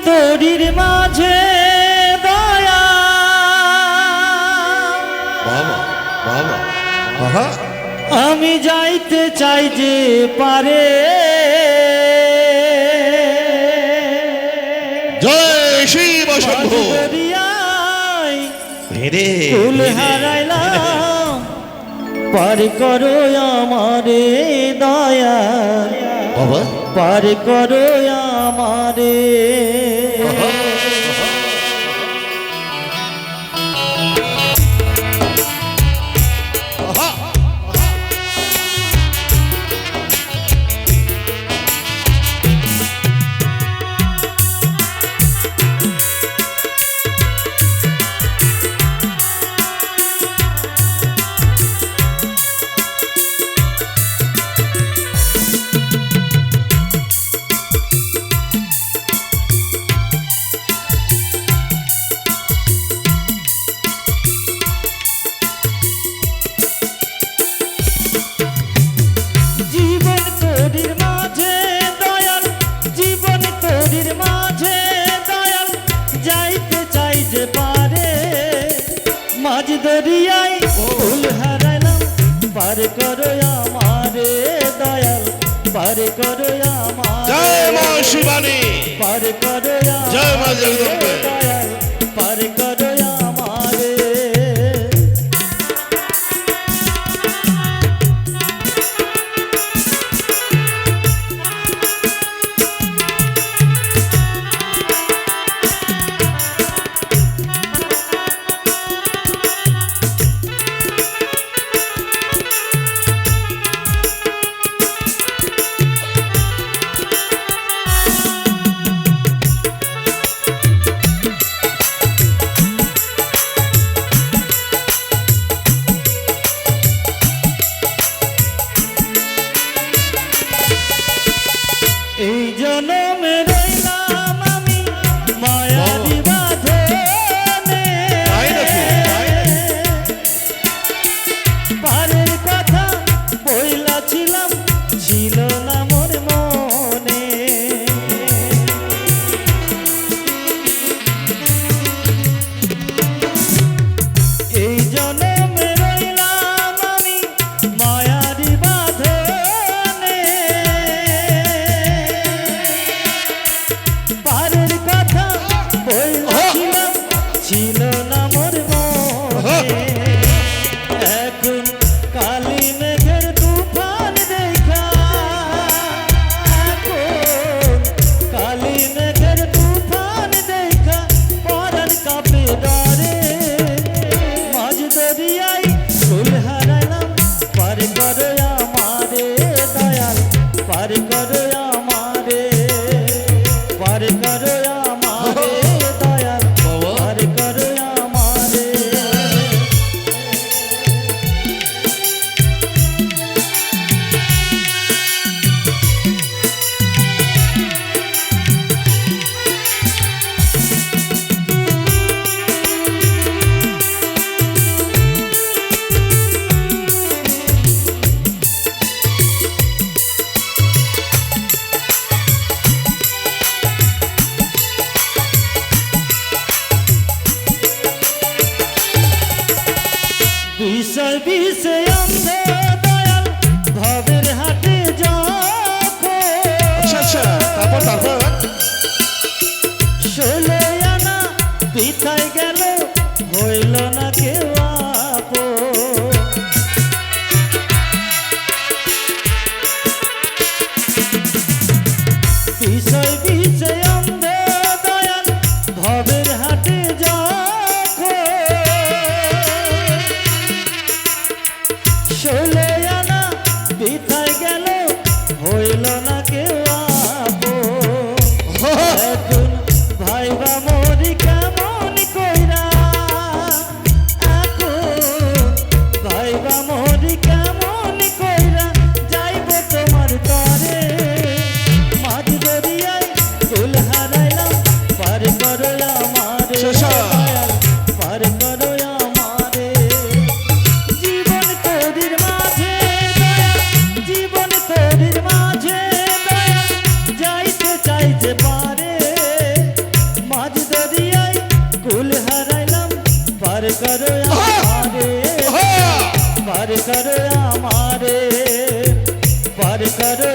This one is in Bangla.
তোরির মাঝে দয়া বাবা বাবা আহা আমি যাইতে চাই যে পারে জয় শিব শম্ভু ভেরে ফুল হারাইলাম পার করো আমারে দয়া বাবা পার করো আমারে মাঝ দরিয়ায় ফুল হারাইলাম পার করো আমারে দয়াল পার করো আমারে জয় মা শিবানী পার করো জয় মা জগদম্বে দয়াল পার করো আমারে এই জনমে রইলাম আমি মায়ারি বাঁধনে পারের কথা বইলাছিলাম ছিল না মোর মনে এই জনমে রইলাম আমি মায়ারি বাঁধনে পারের কথা বইলাছিলাম ছিল না মোর মনে এখন কালী মেঘের তুফান দেখা এখন কালী মেঘের তুফান দেখা পরাণ কাঁপে ডরে মাঝ দরিয়ায় ফুল হারাইলাম পার করো আমারে দয়াল পার করো আমারে পার করো আমারে দয়াল পার করো আমারে বিষয় বিষে অন্ধ দয়াল ভবের হাটে যখন আচ্ছা আচ্ছা তারপর ষোলো আনা পিঠায় গেল হইল না কেউ আপন বিষয় বিষে অন্ধ দয়াল ভবের হাটে যখন ষোলো আনা পিঠায় গেল হইল না কেউ আপন এখন ভাইবা মরি কেমন কইরা এখন ভাইবা মরি কেমন কইরা যাইব তোমার তরে মাঝ দরিয়ায় ফুল করো আমারে পার করো আমারে পার করো